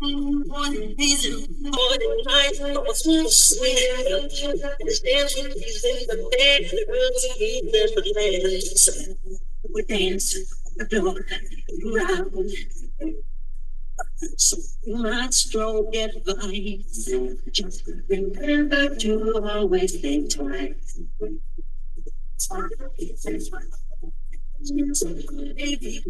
One reason more than I thought was sweet. Stands with these in the bed, the lands. We dance, adore, round. So much strong advice. Just remember to always think twice. Baby,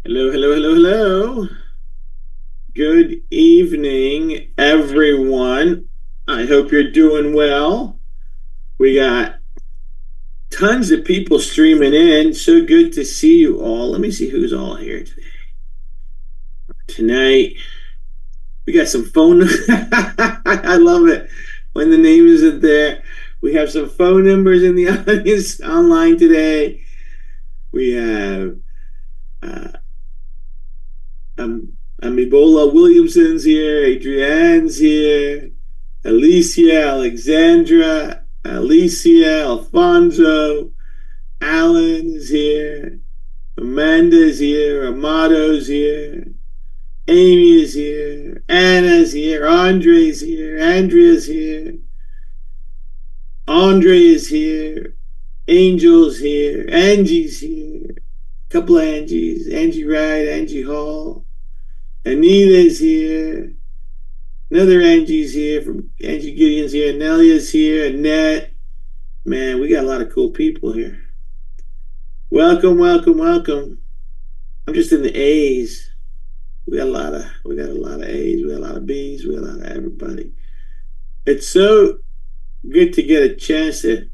hello, hello, hello, hello. Good evening, everyone. I hope you're doing well. We got tons of people streaming in. So good to see you all. Let me see who's all here today. Tonight, we got some phone. I love it when the name isn't there. We have some phone numbers in the audience online today. We have Amibola Williamson's here, Adrienne's here, Alicia, Alexandra, Alicia, Alfonso, Alan is here, Amanda's here, Amato's here, Amy is here, Anna's here, Andre's here, Andrea's here, Andre is here, Angel's here, Angie's here, a couple of Angies, Angie Wright, Angie Hall, Anita's here, another Angie's here, from Angie Gideon's here, Nelia's here, Annette. Man, we got a lot of cool people here. Welcome, welcome, welcome. I'm just in the A's. We got a lot of A's, we got a lot of B's, we got a lot of everybody. It's so good to get a chance to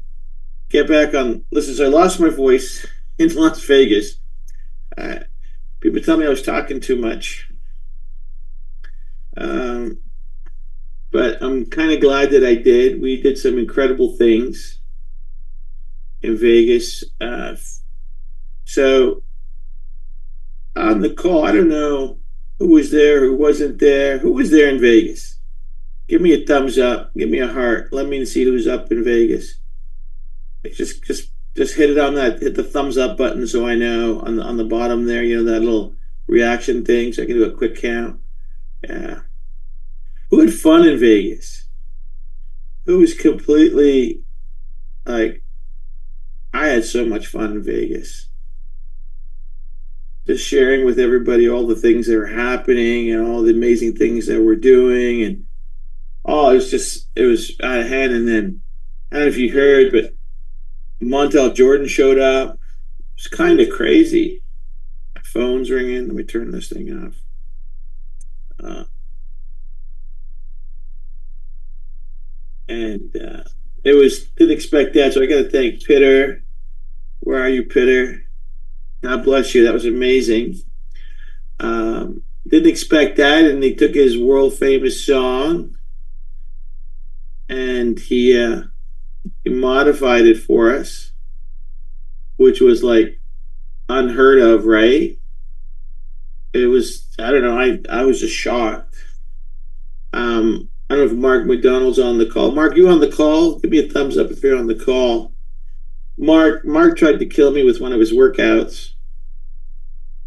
get back on. Listen, so I lost my voice in Las Vegas. People tell me I was talking too much. But I'm kind of glad that I did. We did some incredible things in Vegas. So on the call, I don't know who was there, who wasn't there. Who was there in Vegas? Give me a thumbs up. Give me a heart. Let me see who's up in Vegas. Just just hit the thumbs up button so I know on the bottom there, that little reaction thing, so I can do a quick count. Yeah. Who had fun in Vegas? Who was completely like, I had so much fun in Vegas. Just sharing with everybody all the things that were happening and all the amazing things that we're doing. And it was out of hand. And then, I don't know if you heard, but Montel Jordan showed up. It's kind of crazy. My phone's ringing. Let me turn this thing off. Didn't expect that. So I got to thank Pitter. Where are you, Pitter? God bless you. That was amazing. Didn't expect that. And he took his world famous song and he modified it for us, which was like unheard of, right? It was, I don't know, I was just shocked. I don't know if Mark McDonald's on the call. Mark, you on the call? Give me a thumbs up if you're on the call. Mark tried to kill me with one of his workouts.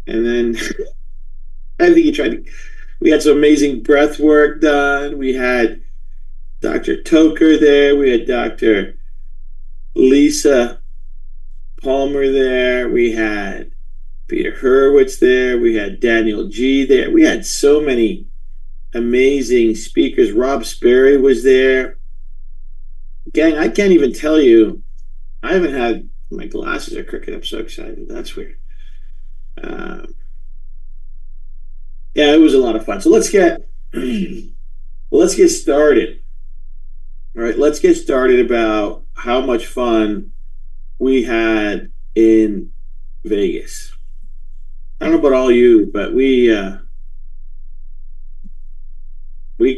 And then I think we had some amazing breath work done. We had Dr. Toker there. We had Dr. Lisa Palmer there. We had Peter Hurwitz there. We had Daniel G there. We had so many amazing speakers. Rob Sperry was there. Gang, I can't even tell you. I haven't had, my glasses are crooked. I'm so excited. That's weird. Yeah, it was a lot of fun. So let's get started. All right, let's get started about how much fun we had in Vegas. I don't know about all you, but we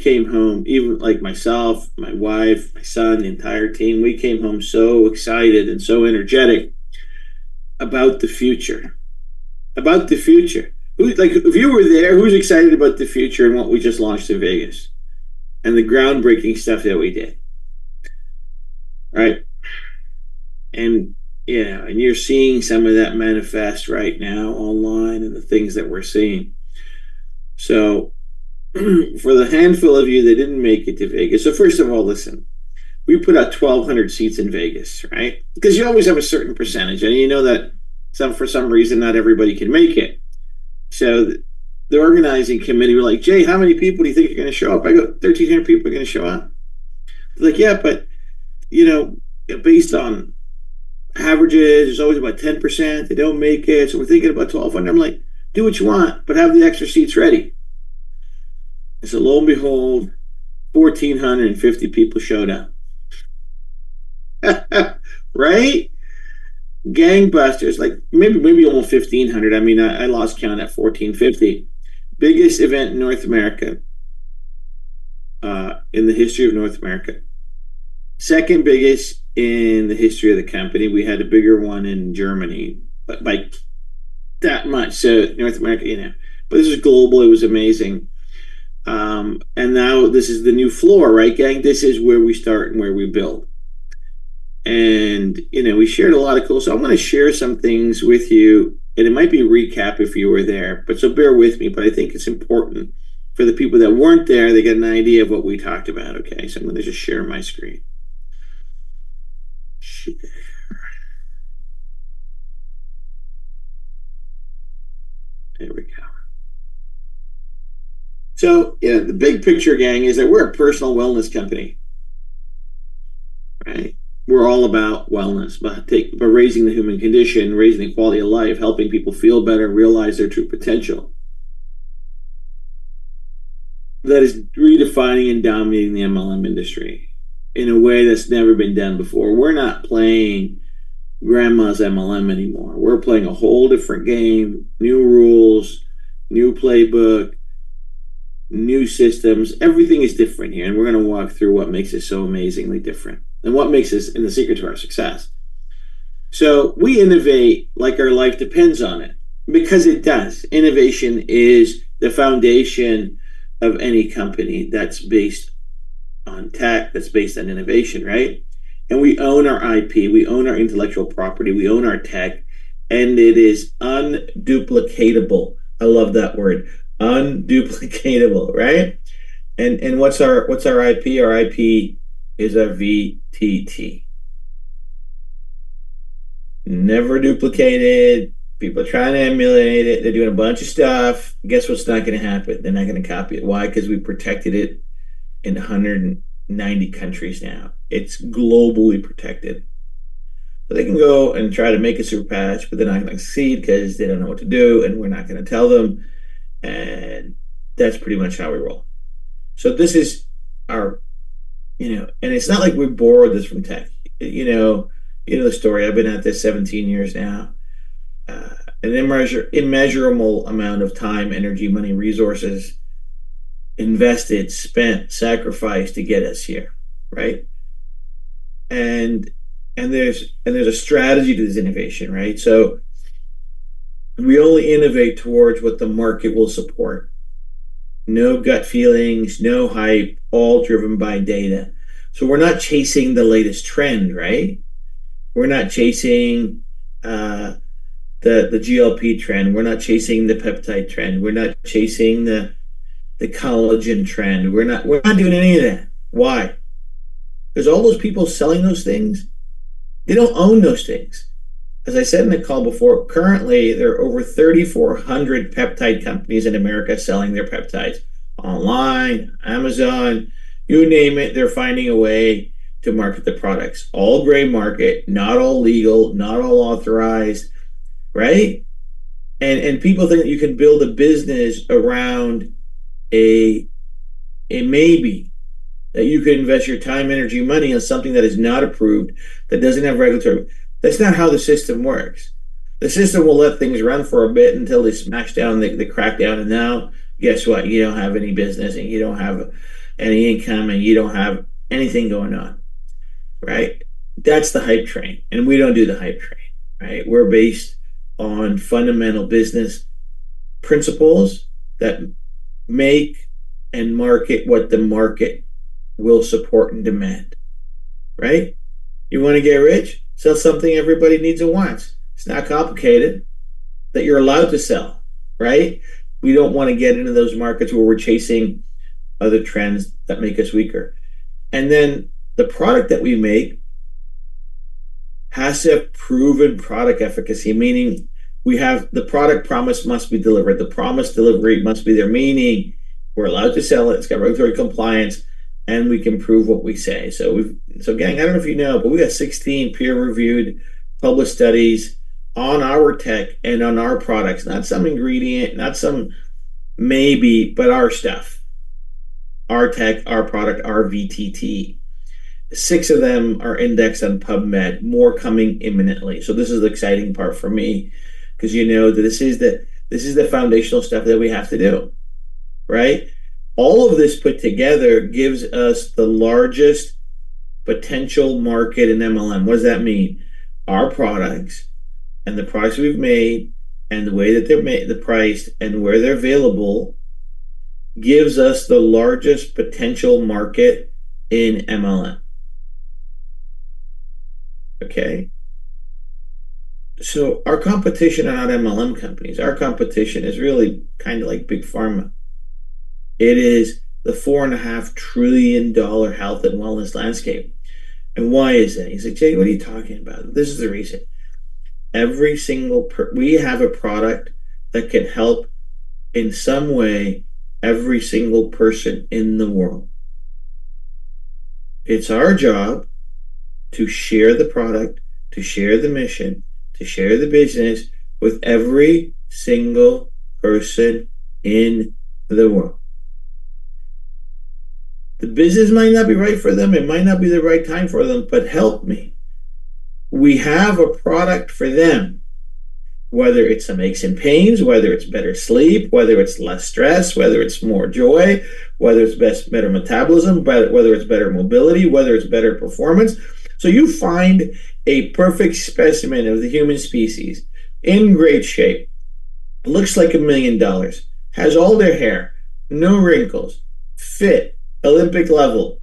came home, even like myself, my wife, my son, the entire team, we came home so excited and so energetic about the future. About the future. If you were there, who's excited about the future and what we just launched in Vegas and the groundbreaking stuff that we did? Right? And and you're seeing some of that manifest right now online and the things that we're seeing. So for the handful of you that didn't make it to Vegas, so first of all, listen, we put out 1,200 seats in Vegas, right? Because you always have a certain percentage, and you know that for some reason not everybody can make it. So the organizing committee were like, Jay, how many people do you think are going to show up? I go, 1,300 people are going to show up. They're like, yeah, but based on averages, there's always about 10%. They don't make it. So we're thinking about 1,200. I'm like, do what you want, but have the extra seats ready. And so lo and behold, 1,450 people showed up. Right? Gangbusters, like maybe almost 1,500. I mean, I lost count at 1,450. Biggest event in North America, in the history of North America. Second biggest in the history of the company. We had a bigger one in Germany, but by that much. So North America, but this is global. It was amazing. And now this is the new floor, right, gang? This is where we start and where we build. And, we shared a lot of cool. So I'm going to share some things with you, and it might be a recap if you were there, but so bear with me. But I think it's important for the people that weren't there, they get an idea of what we talked about. Okay, so I'm going to just share my screen. Share. There we go. So, the big picture, gang, is that we're a personal wellness company, right? We're all about wellness, but raising the human condition, raising the quality of life, helping people feel better, realize their true potential. That is redefining and dominating the MLM industry in a way that's never been done before. We're not playing grandma's MLM anymore. We're playing a whole different game, new rules, new playbook, new systems. Everything is different here, and we're going to walk through what makes it so amazingly different and what makes us in the secret to our success. So we innovate like our life depends on it, because it does. Innovation is the foundation of any company that's based on tech, that's based on innovation, right? and we own our IP, we own our intellectual property, we own our tech, and it is unduplicatable. I love that word, unduplicatable, right? And what's our IP? Our IP is our VTT. Never duplicated. People are trying to emulate it. They're doing a bunch of stuff. Guess what's not going to happen? They're not going to copy it. Why? Because we protected it in 190 countries now. It's globally protected. So they can go and try to make a super patch, but they're not going to succeed because they don't know what to do, and we're not going to tell them. And that's pretty much how we roll. So this is our, and it's not like we borrowed this from tech. The story. I've been at this 17 years now. An immeasurable amount of time, energy, money, resources invested, spent, sacrificed to get us here, right? And there's a strategy to this innovation, right? So we only innovate towards what the market will support. No gut feelings, no hype, all driven by data. So we're not chasing the latest trend, right? We're not chasing the GLP trend. We're not chasing the peptide trend. We're not chasing the collagen trend. We're not doing any of that. Why? Because all those people selling those things, they don't own those things. As I said in the call before, currently there are over 3,400 peptide companies in America selling their peptides online, Amazon, you name it. They're finding a way to market the products. All gray market, not all legal, not all authorized, right? And people think that you can build a business around a maybe, that you can invest your time, energy, money on something that is not approved, that doesn't have regulatory. That's not how the system works. The system will let things run for a bit until they smash down the crackdown, and now guess what? You don't have any business, and you don't have any income, and you don't have anything going on, right? That's the hype train, and we don't do the hype train, right? We're based on fundamental business principles that make and market what the market will support and demand, right? You want to get rich? Sell something everybody needs and wants. It's not complicated, that you're allowed to sell, right? We don't want to get into those markets where we're chasing other trends that make us weaker. And then the product that we make has to have proven product efficacy, meaning we have the product promise must be delivered. The promise delivery must be there, meaning we're allowed to sell it. It's got regulatory compliance, and we can prove what we say. So gang, I don't know if you know, but we got 16 peer-reviewed published studies on our tech and on our products, not some ingredient, not some maybe, but our stuff, our tech, our product, our VTT. 6 of them are indexed on PubMed, more coming imminently. So this is the exciting part for me, because you know that this is the foundational stuff that we have to do, right? All of this put together gives us the largest potential market in MLM. What does that mean? Our products and the products we've made and the way that they're made, the price and where they're available gives us the largest potential market in MLM. Okay. So our competition are not MLM companies. Our competition is really kind of like Big Pharma. It is the $4.5 trillion health and wellness landscape. And why is that? He's like, Jay, what are you talking about? This is the reason. Every single we have a product that can help in some way every single person in the world. It's our job to share the product, to share the mission, to share the business with every single person in the world. The business might not be right for them. It might not be the right time for them, but help me. We have a product for them, whether it's some aches and pains, whether it's better sleep, whether it's less stress, whether it's more joy, whether it's better metabolism, whether it's better mobility, whether it's better performance. So you find a perfect specimen of the human species in great shape, looks like $1 million, has all their hair, no wrinkles, fit, Olympic level.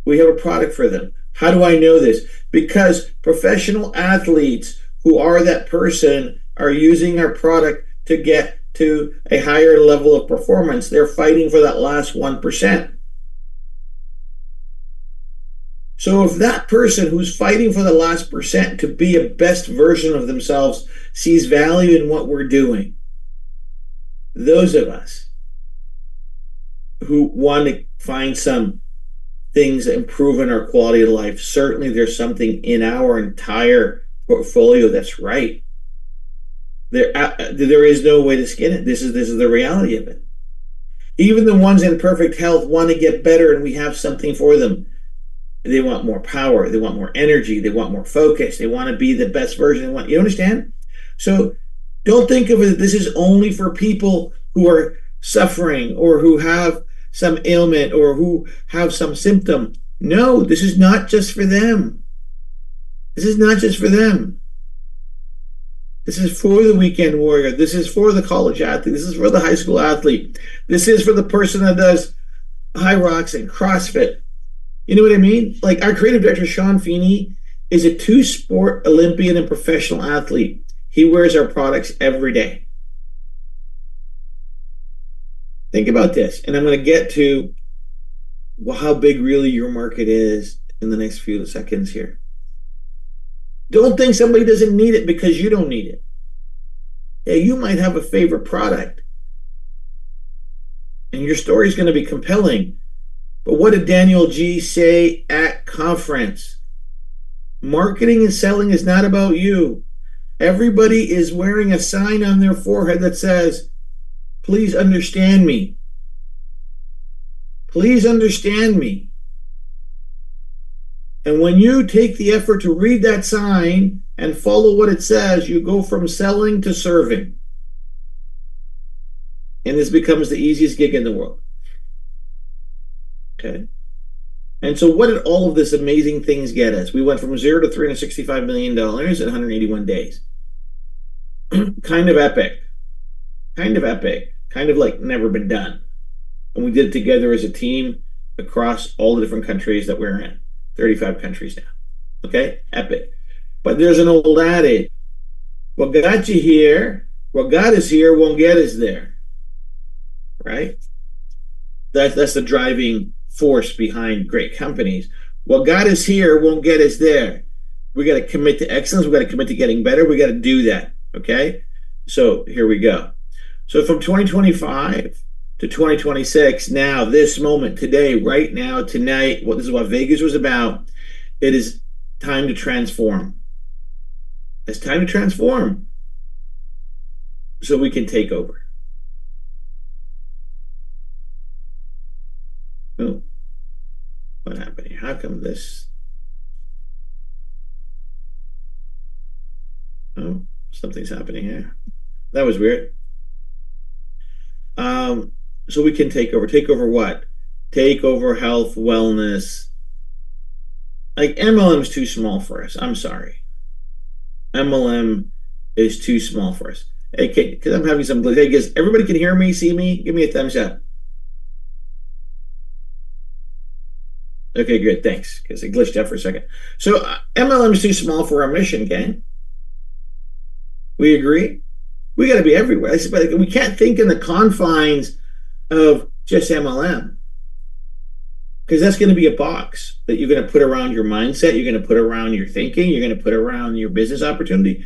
We have a product for them. How do I know this? Because professional athletes who are that person are using our product to get to a higher level of performance. They're fighting for that last 1%. So if that person who's fighting for the last percent to be a best version of themselves sees value in what we're doing, those of us who want to find some things that improve in our quality of life, certainly there's something in our entire portfolio that's right. There is no way to skin it. This is the reality of it. Even the ones in perfect health want to get better, and we have something for them. They want more power. They want more energy. They want more focus. They want to be the best version. You understand? So don't think of it that this is only for people who are suffering or who have some ailment or who have some symptom. No, this is not just for them. This is not just for them. This is for the weekend warrior. This is for the college athlete. This is for the high school athlete. This is for the person that does high rocks and CrossFit. You know what I mean? Like our creative director, Sean Feeney, is a two-sport Olympian and professional athlete. He wears our products every day. Think about this. And I'm going to get to how big really your market is in the next few seconds here. Don't think somebody doesn't need it because you don't need it. Yeah, you might have a favorite product. And your story is going to be compelling. But what did Daniel G say at conference? Marketing and selling is not about you. Everybody is wearing a sign on their forehead that says, please understand me. Please understand me. And when you take the effort to read that sign and follow what it says, you go from selling to serving. And this becomes the easiest gig in the world. Okay. And so what did all of this amazing things get us? We went from zero to $365 million in 181 days. Kind of epic. Kind of epic. Kind of like never been done. And we did it together as a team across all the different countries that we're in. 35 countries now. Okay? Epic. But there's an old adage. What got you here, what got us here won't get us there. Right? That's the driving force behind great companies. What got us here won't get us there. We got to commit to excellence. We got to commit to getting better. We got to do that. Okay? So here we go. So from 2025 to 2026, now, this moment, today, right now, tonight, this is what Vegas was about. It is time to transform. It's time to transform so we can take over. Oh, what happened here? How come this? Oh, something's happening here. That was weird. So we can take over. Take over what? Take over health, wellness. Like MLM is too small for us. I'm sorry. MLM is too small for us. Hey, because I'm having some. Hey, guys, everybody can hear me, see me? Give me a thumbs up. Okay, good. Thanks. Because it glitched out for a second. So MLM is too small for our mission, gang. We agree? We got to be everywhere. We can't think in the confines of just MLM. Because that's going to be a box that you're going to put around your mindset. You're going to put around your thinking. You're going to put around your business opportunity.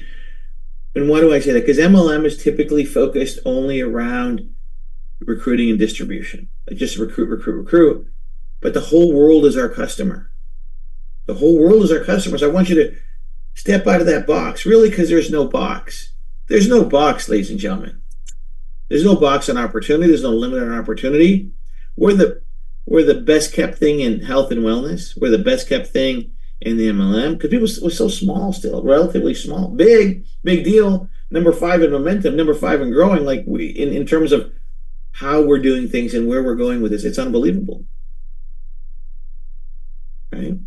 And why do I say that? Because MLM is typically focused only around recruiting and distribution. Like just recruit. But the whole world is our customer. The whole world is our customer. So I want you to step out of that box. Really, because there's no box. There's no box, ladies and gentlemen. There's no box on opportunity. There's no limit on opportunity. We're the best kept thing in health and wellness. We're the best kept thing in the MLM because people were so small still, relatively small. Big deal. Number 5 in momentum, number 5 in growing. Like in terms of how we're doing things and where we're going with this, it's unbelievable. Right?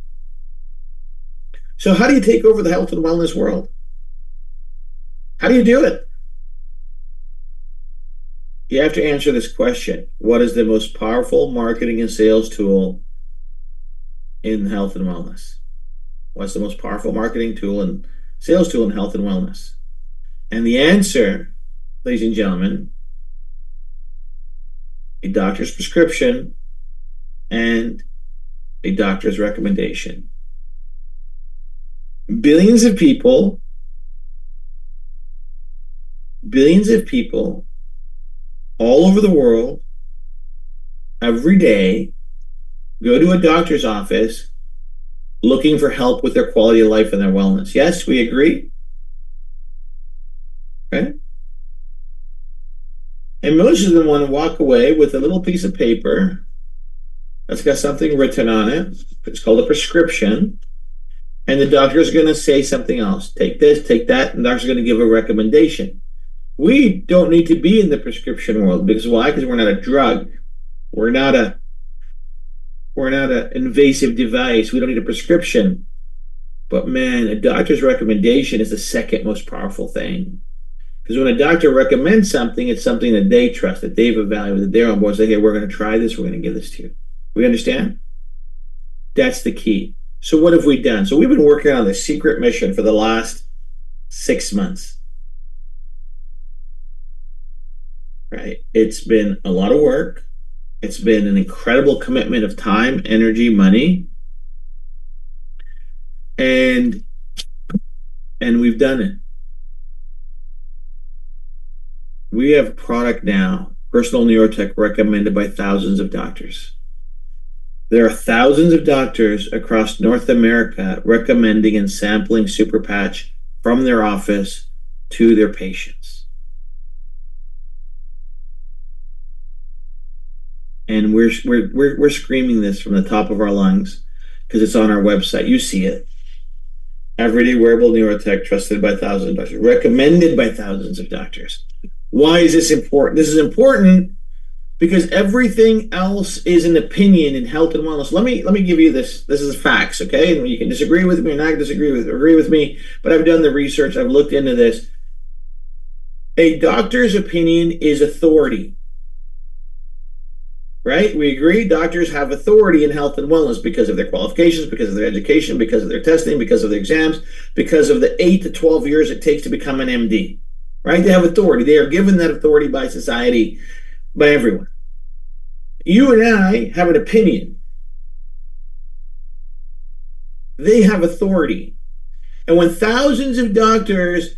So how do you take over the health and wellness world? How do you do it? You have to answer this question. What is the most powerful marketing and sales tool in health and wellness? What's the most powerful marketing tool and sales tool in health and wellness? And the answer, ladies and gentlemen, a doctor's prescription and a doctor's recommendation. Billions of people all over the world every day go to a doctor's office looking for help with their quality of life and their wellness. Yes, we agree? Okay. And most of them want to walk away with a little piece of paper that's got something written on it. It's called a prescription. And the doctor is going to say something else. Take this, take that, and the doctor's going to give a recommendation. We don't need to be in the prescription world. Because why? Because we're not a drug. We're not an invasive device. We don't need a prescription. But man, a doctor's recommendation is the second most powerful thing. Because when a doctor recommends something, it's something that they trust, that they've evaluated, that they're on board. Say, hey, we're going to try this. We're going to give this to you. We understand? That's the key. So what have we done? So we've been working on this secret mission for the last 6 months. Right? It's been a lot of work. It's been an incredible commitment of time, energy, money. And we've done it. We have a product now, personal neurotech, recommended by thousands of doctors. There are thousands of doctors across North America recommending and sampling Super Patch from their office to their patients. And we're screaming this from the top of our lungs because it's on our website. You see it. Everyday wearable neurotech, trusted by thousands of doctors, recommended by thousands of doctors. Why is this important? This is important because everything else is an opinion in health and wellness. Let me give you this. This is facts, okay? And you can disagree with me or not agree with me, but I've done the research. I've looked into this. A doctor's opinion is authority. Right? We agree doctors have authority in health and wellness because of their qualifications, because of their education, because of their testing, because of their exams, because of the 8 to 12 years it takes to become an MD. Right? They have authority. They are given that authority by society, by everyone. You and I have an opinion. They have authority. And when thousands of doctors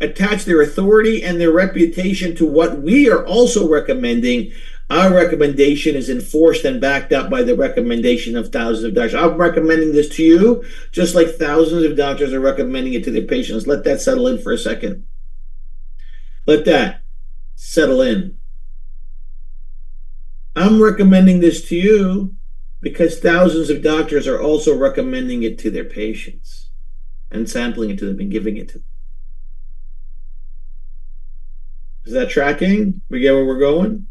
attach their authority and their reputation to what we are also recommending, our recommendation is enforced and backed up by the recommendation of thousands of doctors. I'm recommending this to you, just like thousands of doctors are recommending it to their patients. Let that settle in for a second. Let that settle in. I'm recommending this to you because thousands of doctors are also recommending it to their patients and sampling it to them and giving it to them. Is that tracking? We get where we're going?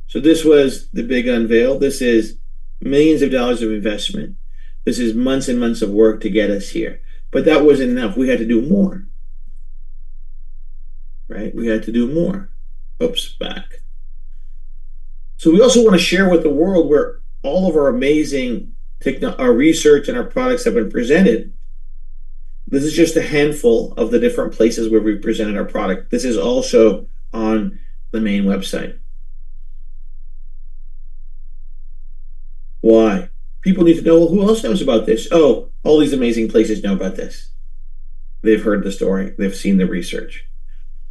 So this was the big unveil. This is millions of dollars of investment. This is months and months of work to get us here. But that wasn't enough. We had to do more. Right? We had to do more. Oops, back. So we also want to share with the world where all of our amazing our research and our products have been presented. This is just a handful of the different places where we presented our product. This is also on the main website. Why? People need to know, well, who else knows about this? Oh, all these amazing places know about this. They've heard the story. They've seen the research.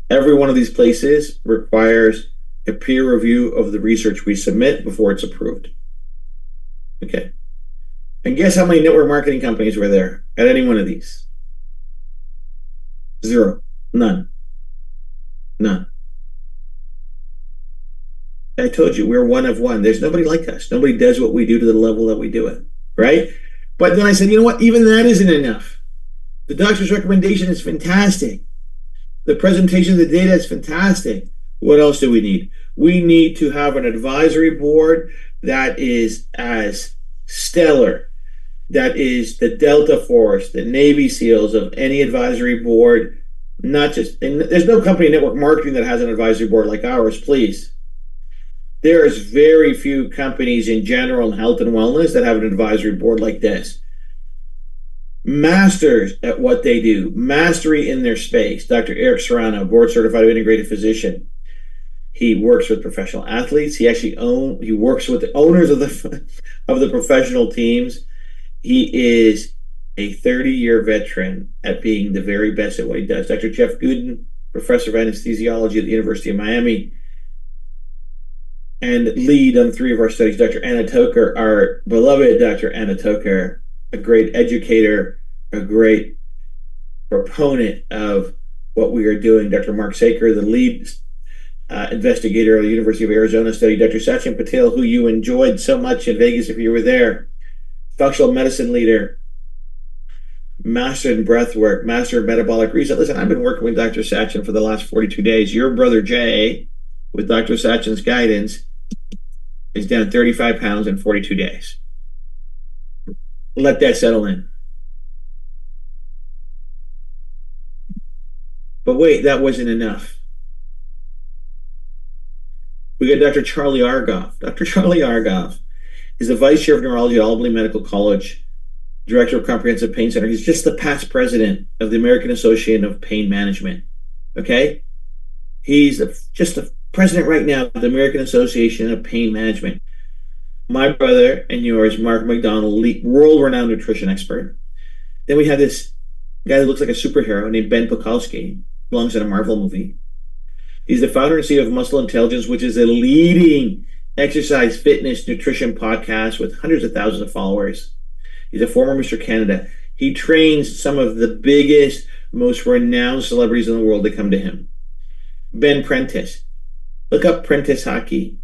Every one of these places requires a peer review of the research we submit before it's approved. Okay. And guess how many network marketing companies were there at any one of these? 0. None. None. I told you, we're one of one. There's nobody like us. Nobody does what we do to the level that we do it, right? But then I said, you know what? Even that isn't enough. The doctor's recommendation is fantastic. The presentation of the data is fantastic. What else do we need? We need to have an advisory board that is as stellar, that is the Delta Force, the Navy SEALs of any advisory board, not just, and there's no company in network marketing that has an advisory board like ours, please. There's very few companies in general in health and wellness that have an advisory board like this. masters at what they do, mastery in their space. Dr. Eric Serrano, board certified integrated physician. He works with professional athletes. He works with the owners of the professional teams. He is a 30-year veteran at being the very best at what he does. Dr. Jeff Gooden, professor of anesthesiology at the University of Miami, and lead on 3 of our studies. Dr. Anna Toker, our beloved Dr. Anna Toker, a great educator, a great proponent of what we are doing. Dr. Mark Saker, the lead investigator of the University of Arizona study. Dr. Sachin Patel, who you enjoyed so much in Vegas if you were there, functional medicine leader, master in breath work, master of metabolic reset. Listen, I've been working with Dr. Sachin for the last 42 days. Your brother Jay, with Dr. Sachin's guidance, is down 35 pounds in 42 days. Let that settle in. But wait, that wasn't enough. We got Dr. Charlie Argoff. Dr. Charlie Argoff is the vice chair of neurology at Albany Medical College, director of comprehensive pain center. He's just the past president of the American Association of Pain Management. Okay? He's just the president right now of the American Association of Pain Management. My brother and yours, Mark McDonald, world-renowned nutrition expert. Then we have this guy that looks like a superhero named Ben Bukowski, belongs in a Marvel movie. He's the founder and CEO of Muscle Intelligence, which is a leading exercise, fitness, nutrition podcast with hundreds of thousands of followers. He's a former Mr. Canada. He trains some of the biggest, most renowned celebrities in the world to come to him. Ben Prentice. Look up Prentice Hockey.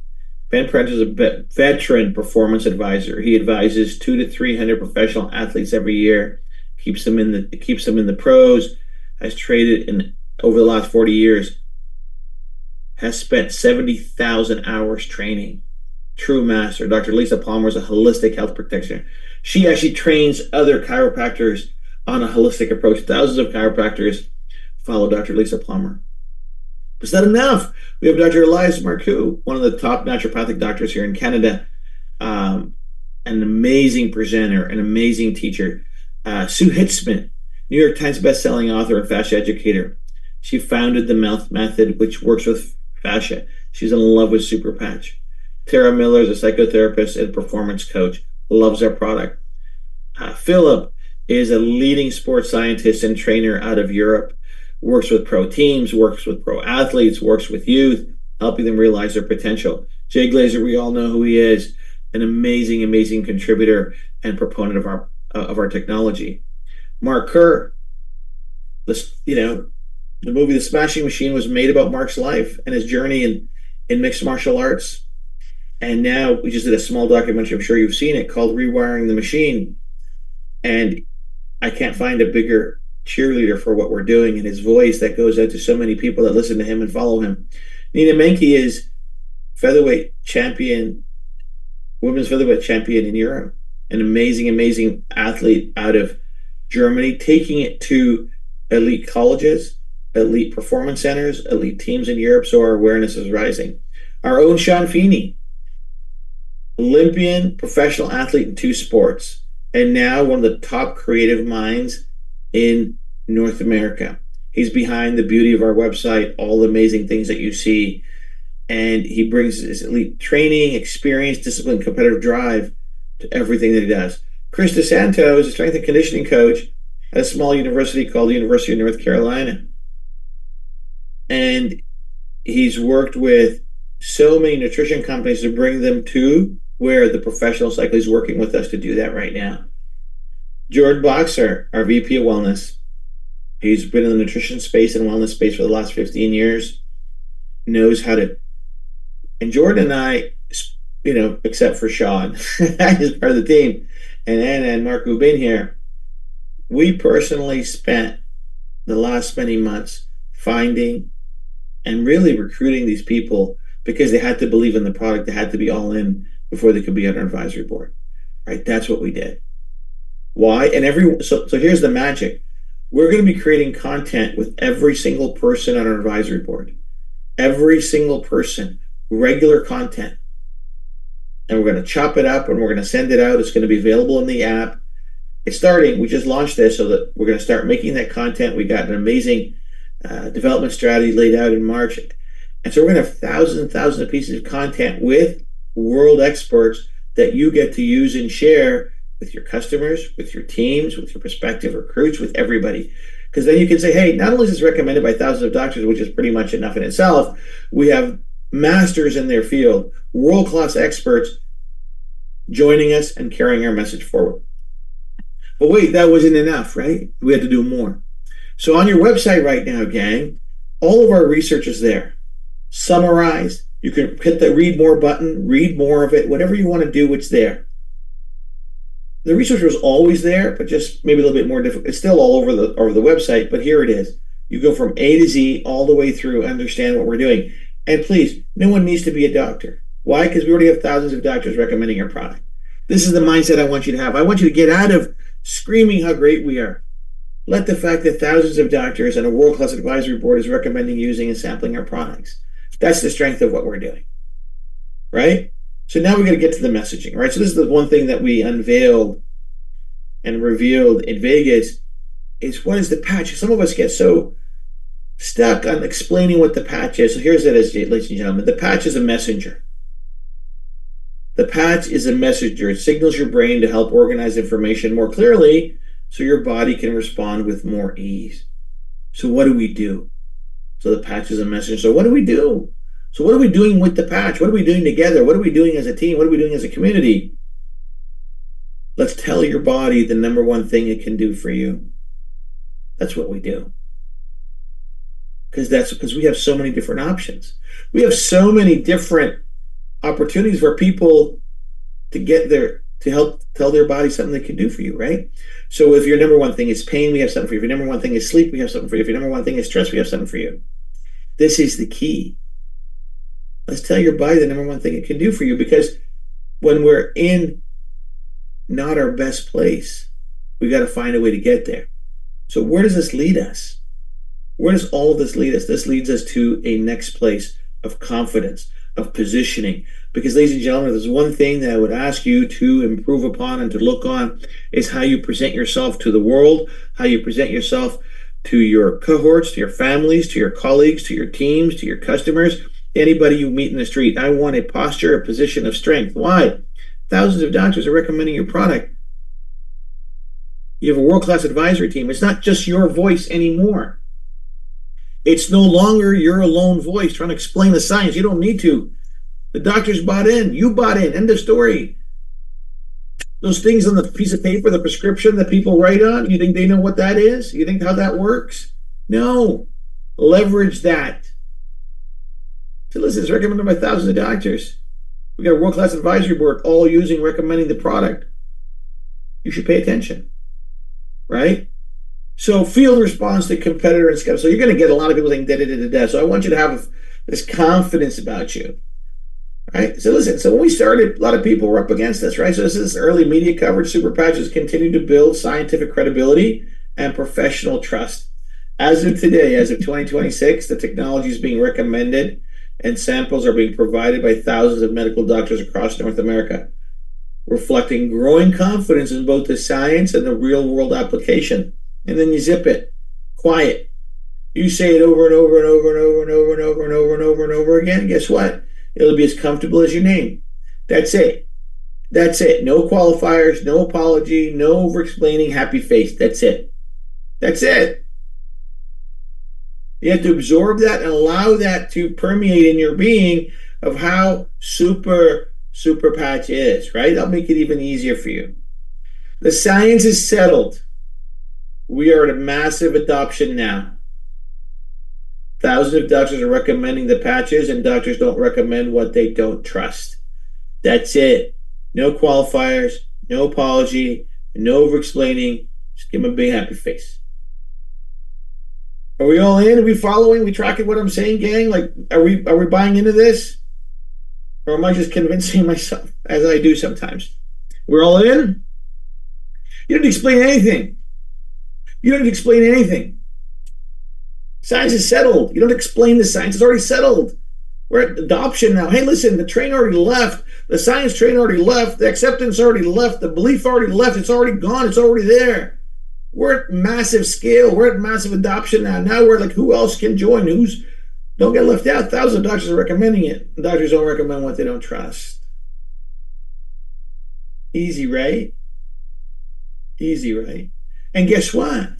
Ben Prentice is a veteran performance advisor. He advises 200 to 300 professional athletes every year, keeps them in the pros, has traded in over the last 40 years, has spent 70,000 hours training. True master. Dr. Lisa Palmer is a holistic health practitioner. She actually trains other chiropractors on a holistic approach. Thousands of chiropractors follow Dr. Lisa Palmer. But it's not enough. We have Dr. Elias Marcoux, one of the top naturopathic doctors here in Canada, an amazing presenter, an amazing teacher. Sue Hitzman, New York Times bestselling author and fascia educator. She founded the Mouth Method, which works with fascia. She's in love with Super Patch. Tara Miller is a psychotherapist and performance coach, loves our product. Philip is a leading sports scientist and trainer out of Europe, works with pro teams, works with pro athletes, works with youth, helping them realize their potential. Jay Glazer, we all know who he is, an amazing, amazing contributor and proponent of our technology. Mark Kerr, the movie The Smashing Machine was made about Mark's life and his journey in mixed martial arts. And now we just did a small documentary, I'm sure you've seen it, called Rewiring the Machine. And I can't find a bigger cheerleader for what we're doing, and his voice that goes out to so many people that listen to him and follow him. Nina Menke is featherweight champion, women's featherweight champion in Europe. An amazing, amazing athlete out of Germany, taking it to elite colleges, elite performance centers, elite teams in Europe, so our awareness is rising. Our own Sean Feeney, Olympian, professional athlete in 2 sports, and now one of the top creative minds in North America. He's behind the beauty of our website, all the amazing things that you see, and he brings his elite training, experience, discipline, competitive drive to everything that he does. Chris DeSanto is a strength and conditioning coach at a small university called the University of North Carolina. And he's worked with so many nutrition companies to bring them to where the professional cyclist is working with us to do that right now. Jordan Boxer, our VP of Wellness. He's been in the nutrition space and wellness space for the last 15 years, knows how to. And Jordan and I, except for Sean, as part of the team, and Anna and Mark who've been here, we personally spent the last many months finding and really recruiting these people because they had to believe in the product. They had to be all in before they could be on our advisory board. Right? That's what we did. Why? And so here's the magic. We're going to be creating content with every single person on our advisory board. Every single person, regular content. And we're going to chop it up and we're going to send it out. It's going to be available in the app. It's starting. We just launched this so that we're going to start making that content. We got an amazing development strategy laid out in March. And so we're going to have thousands and thousands of pieces of content with world experts that you get to use and share with your customers, with your teams, with your prospective recruits, with everybody. Because then you can say, hey, not only is this recommended by thousands of doctors, which is pretty much enough in itself, we have masters in their field, world-class experts joining us and carrying our message forward. But wait, that wasn't enough, right? We had to do more. So on your website right now, gang, all of our research is there. Summarized. You can hit the read more button, read more of it, whatever you want to do, it's there. The research was always there, but just maybe a little bit more difficult. It's still all over the website, but here it is. You go from A to Z all the way through, understand what we're doing. And please, no one needs to be a doctor. Why? Because we already have thousands of doctors recommending our product. This is the mindset I want you to have. I want you to get out of screaming how great we are. Let the fact that thousands of doctors and a world-class advisory board is recommending using and sampling our products. That's the strength of what we're doing, right? So now we're going to get to the messaging, right? So this is the one thing that we unveiled and revealed in Vegas is what is the patch? Some of us get so stuck on explaining what the patch is. So here's it, ladies and gentlemen. The patch is a messenger. The patch is a messenger. It signals your brain to help organize information more clearly so your body can respond with more ease. So what do we do? So the patch is a messenger. So what do we do? So what are we doing with the patch? What are we doing together? What are we doing as a team? What are we doing as a community? Let's tell your body the number one thing it can do for you. That's what we do. Because we have so many different options. We have so many different opportunities for people to get there, to help tell their body something they can do for you, right? So if your number one thing is pain, we have something for you. If your number one thing is sleep, we have something for you. If your number one thing is stress, we have something for you. This is the key. Let's tell your body the number one thing it can do for you, because when we're in not our best place, we got to find a way to get there. So where does this lead us? Where does all of this lead us? This leads us to a next place of confidence, of positioning. Because, ladies and gentlemen, there's one thing that I would ask you to improve upon and to look on is how you present yourself to the world, how you present yourself to your cohorts, to your families, to your colleagues, to your teams, to your customers, anybody you meet in the street. I want a posture, a position of strength. Why? Thousands of doctors are recommending your product. You have a world-class advisory team. It's not just your voice anymore. It's no longer your lone voice trying to explain the science. You don't need to. The doctors bought in. You bought in. End of story. Those things on the piece of paper, the prescription that people write on, you think they know what that is? You think how that works? No. Leverage that. So listen, it's recommended by thousands of doctors. We got a world-class advisory board all recommending the product. You should pay attention, right? So field response to competitor and skeptical. So you're going to get a lot of people saying da-da-da-da-da. So I want you to have this confidence about you, right? So listen, so when we started, a lot of people were up against this, right? So this is early media coverage. Super patches continue to build scientific credibility and professional trust. As of today, as of 2026, the technology is being recommended and samples are being provided by thousands of medical doctors across North America, reflecting growing confidence in both the science and the real-world application. And then you zip it. Quiet. You say it over and over and over and over and over and over and over and over and over again. Guess what? It'll be as comfortable as your name. That's it. That's it. No qualifiers, no apology, no over-explaining, happy face. That's it. That's it. You have to absorb that and allow that to permeate in your being of how super patch is, right? That'll make it even easier for you. The science is settled. We are at a massive adoption now. Thousands of doctors are recommending the patches, and doctors don't recommend what they don't trust. That's it. No qualifiers, no apology, no over-explaining. Just give them a big happy face. Are we all in? Are we following? Are we tracking what I'm saying, gang? Like, are we buying into this? Or am I just convincing myself, as I do sometimes? We're all in? You don't explain anything. You don't explain anything. Science is settled. You don't explain the science. It's already settled. We're at adoption now. Hey, listen, the train already left. The science train already left. The acceptance already left. The belief already left. It's already gone. It's already there. We're at massive scale. We're at massive adoption now. Now we're like, who else can join? Don't get left out. Thousands of doctors are recommending it. Doctors don't recommend what they don't trust. Easy, right? Easy, right? And guess what?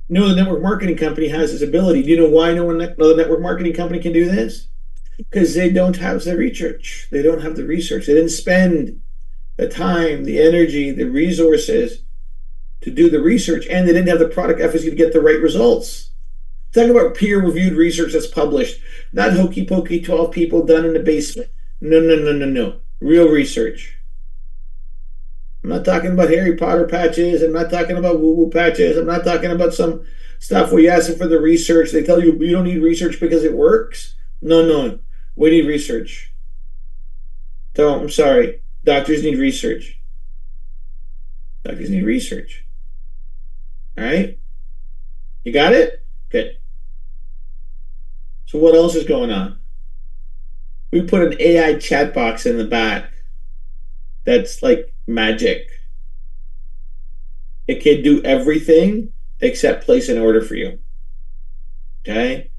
No other network marketing company has this ability. Do you know why no other network marketing company can do this? Because they don't have the research. They don't have the research. They didn't spend the time, the energy, the resources to do the research, and they didn't have the product efficacy to get the right results. Talk about peer-reviewed research that's published, not hokey pokey 12 people done in the basement. No. Real research. I'm not talking about Harry Potter patches. I'm not talking about woo-woo patches. I'm not talking about some stuff where you ask them for the research. They tell you don't need research because it works. No. We need research. I'm sorry. Doctors need research. Doctors need research. All right? You got it? Good. So what else is going on? We put an AI chat box in the back that's like magic. It can do everything except place an order for you. Okay?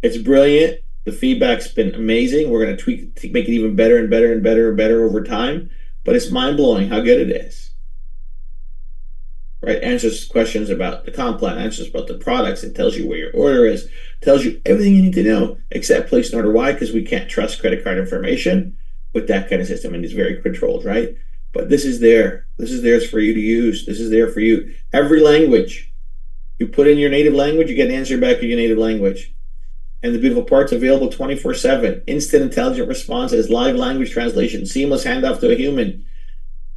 It's brilliant. The feedback's been amazing. We're going to tweak to make it even better and better and better and better over time. But it's mind-blowing how good it is. Right? Answers questions about the comp plan, answers about the products. It tells you where your order is. Tells you everything you need to know except place an order. Why? Because we can't trust credit card information with that kind of system, and it's very controlled, right? But this is there. This is theirs for you to use. This is there for you. Every language. You put in your native language, you get an answer back in your native language. And the beautiful part's available 24/7. Instant intelligent responses, live language translation, seamless handoff to a human.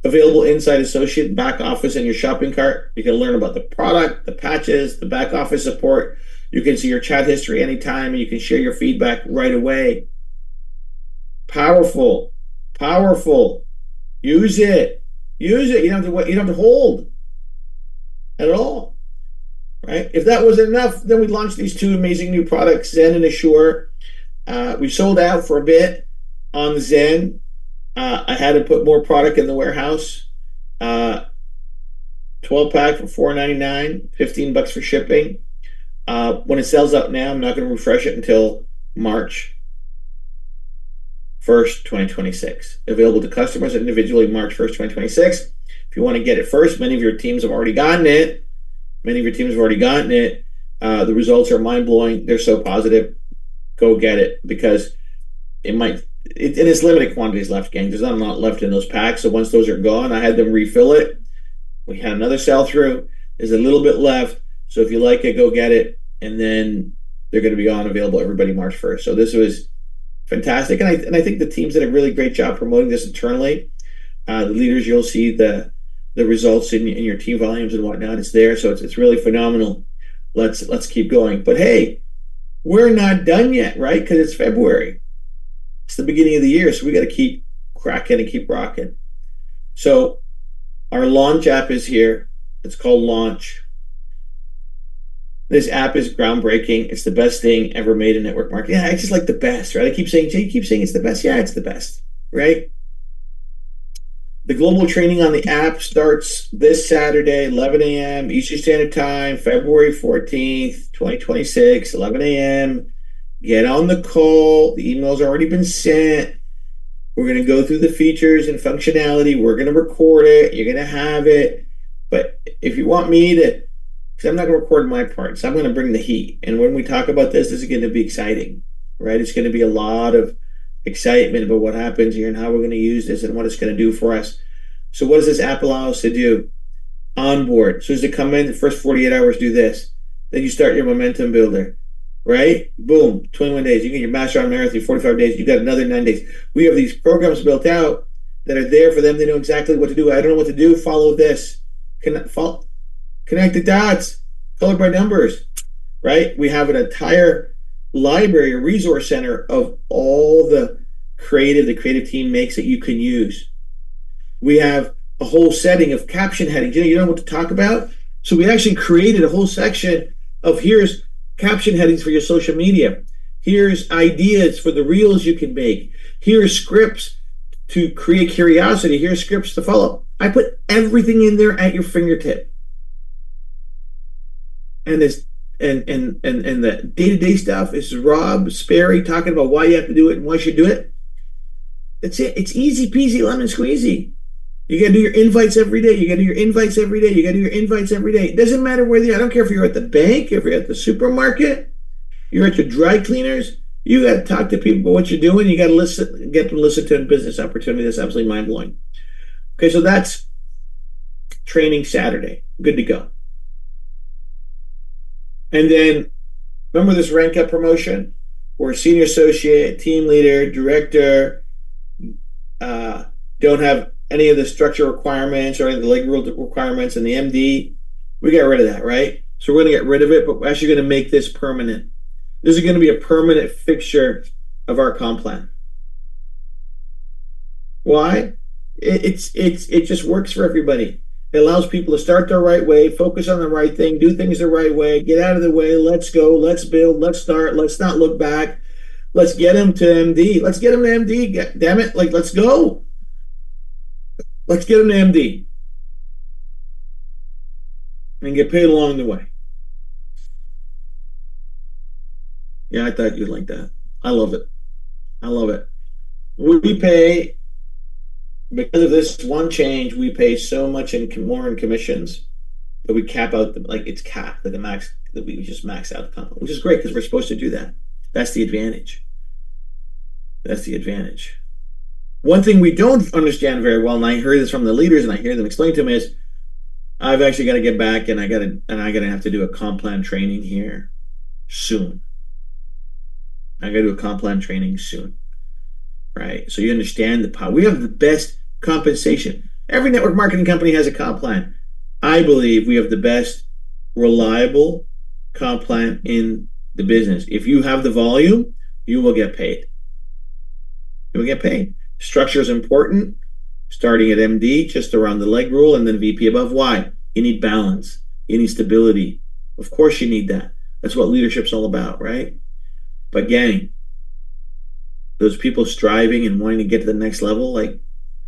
Available inside associate, back office, and your shopping cart. You can learn about the product, the patches, the back office support. You can see your chat history anytime, and you can share your feedback right away. Powerful. Use it. You don't have to hold at all. Right? If that wasn't enough, then we launched these two amazing new products, ZEN and ASSURE. We sold out for a bit on the ZEN. I had to put more product in the warehouse. 12-pack for $4.99, $15 for shipping. When it sells out now, I'm not going to refresh it until March 1st, 2026. Available to customers individually March 1st, 2026. If you want to get it first, many of your teams have already gotten it. The results are mind-blowing. They're so positive. Go get it, because it's limited quantities left, gang. There's not a lot left in those packs. So once those are gone, I had them refill it. We had another sell-through. There's a little bit left. So if you like it, go get it. And then they're going to be available everybody March 1st. So this was fantastic. And I think the teams did a really great job promoting this internally. The leaders, you'll see the results in your team volumes and whatnot. It's there. So it's really phenomenal. Let's keep going. But hey, we're not done yet, right? Because it's February. It's the beginning of the year. So we got to keep cracking and keep rocking. So our launch app is here. It's called Launch. This app is groundbreaking. It's the best thing ever made in network marketing. Yeah, it's just like the best, right? I keep saying, Jay, you keep saying it's the best. Yeah, it's the best, right? The global training on the app starts this Saturday, 11 a.m. Eastern Standard Time, February 14th, 2026, 11 a.m. Get on the call. The email's already been sent. We're going to go through the features and functionality. We're going to record it. You're going to have it. But if you want me to, because I'm not going to record my part, so I'm going to bring the heat. And when we talk about this is going to be exciting, right? It's going to be a lot of excitement about what happens here and how we're going to use this and what it's going to do for us. So what does this app allow us to do? Onboard. So as they come in, the first 48 hours, do this. Then you start your momentum builder, right? Boom, 21 days. You get your Master on Marathon, 45 days. You got another 9 days. We have these programs built out that are there for them. They know exactly what to do. I don't know what to do. Follow this. Connect the dots. Color by numbers, right? We have an entire library, a resource center of all the creative team makes that you can use. We have a whole setting of caption headings. You know what to talk about? So we actually created a whole section of here's caption headings for your social media. Here's ideas for the reels you can make. Here's scripts to create curiosity. Here's scripts to follow. I put everything in there at your fingertip. And this and the day-to-day stuff is Rob Sperry talking about why you have to do it and why you should do it. That's it. It's easy peasy lemon squeezy. You got to do your invites every day. You got to do your invites every day. You got to do your invites every day. It doesn't matter where I don't care if you're at the bank, if you're at the supermarket, you're at your dry cleaners. You got to talk to people about what you're doing. You got to get them to listen to a business opportunity that's absolutely mind-blowing. Okay, so that's training Saturday. Good to go. And then, remember this rank up promotion? Where senior associate, team leader, director, don't have any of the structure requirements or any of the leg rule requirements, and the MD, we got rid of that, right? So we're going to get rid of it, but we're actually going to make this permanent. This is going to be a permanent fixture of our comp plan. Why? It just works for everybody. It allows people to start the right way, focus on the right thing, do things the right way, get out of the way, let's go, let's build, let's start, let's not look back. Let's get them to MD. Let's get them to MD. Damn it, let's go. Let's get them to MD. And get paid along the way. Yeah, I thought you'd like that. I love it. I love it. We pay, because of this one change, we pay so much more in commissions that we cap out, it's capped, the max, that we just max out, which is great because we're supposed to do that. That's the advantage. That's the advantage. One thing we don't understand very well, and I heard this from the leaders, and I hear them explain to me, is I've actually got to get back, and I gotta have to do a comp plan training here soon. I got to do a comp plan training soon, right? So you understand the power. We have the best compensation. Every network marketing company has a comp plan. I believe we have the best reliable comp plan in the business. If you have the volume, you will get paid. You will get paid. Structure is important, starting at MD, just around the leg rule, and then VP above. Why? You need balance. You need stability. Of course you need that. That's what leadership's all about, right? But gang, those people striving and wanting to get to the next level,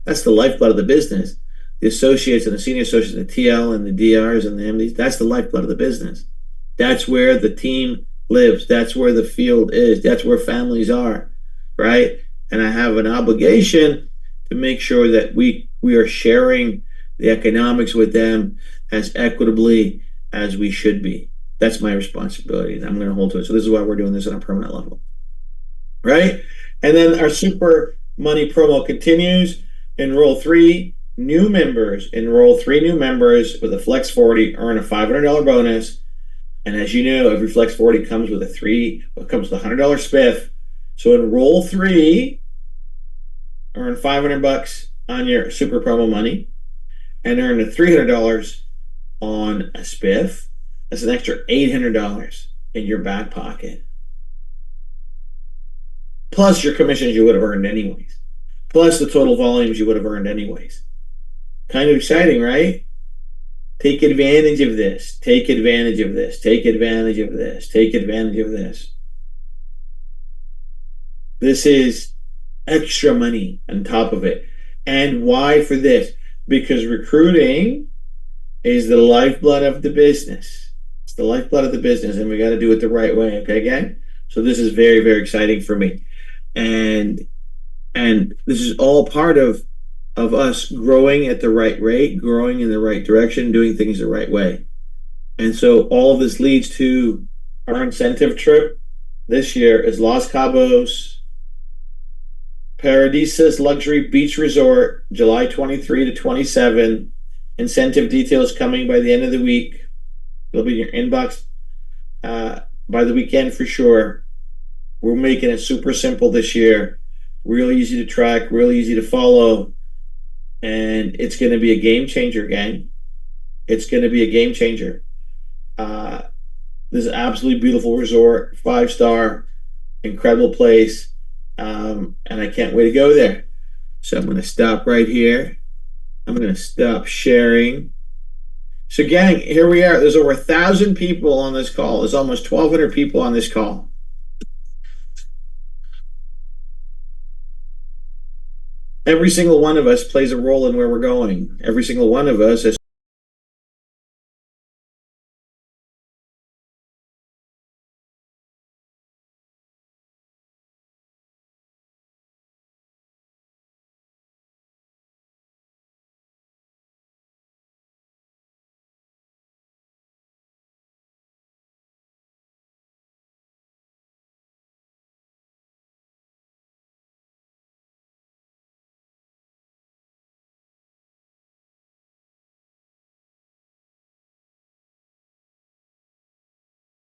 that's the lifeblood of the business. The associates and the senior associates, and the TL and the DRs and the MDs, that's the lifeblood of the business. That's where the team lives. That's where the field is. That's where families are, right? And I have an obligation to make sure that we are sharing the economics with them as equitably as we should be. That's my responsibility, and I'm going to hold to it. So this is why we're doing this on a permanent level, right? And then our Super Money promo continues. Enroll 3 new members. Enroll 3 new members with a Flex 40, earn a $500 bonus. And as you know, every Flex 40 comes with a $100 spiff. So enroll 3, earn $500 on your Super Promo money, and earn a $300 on a spiff. That's an extra $800 in your back pocket. Plus your commissions you would have earned anyways. Plus the total volumes you would have earned anyways. Kind of exciting, right? Take advantage of this. Take advantage of this. Take advantage of this. Take advantage of this. This is extra money on top of it. And why for this? Because recruiting is the lifeblood of the business. It's the lifeblood of the business, and we got to do it the right way, okay, gang? So this is very, very exciting for me. And this is all part of us growing at the right rate, growing in the right direction, doing things the right way. And so all of this leads to our incentive trip this year is Los Cabos Paradisas Luxury Beach Resort, July 23 to 27. Incentive details coming by the end of the week. It'll be in your inbox by the weekend for sure. We're making it super simple this year. Real easy to track, real easy to follow. And it's going to be a game changer, gang. It's going to be a game changer. This is an absolutely beautiful resort, 5-star, incredible place. And I can't wait to go there. So I'm going to stop right here. I'm going to stop sharing. So gang, here we are. There's over 1,000 people on this call. There's almost 1,200 people on this call. Every single one of us plays a role in where we're going. Every single one of us has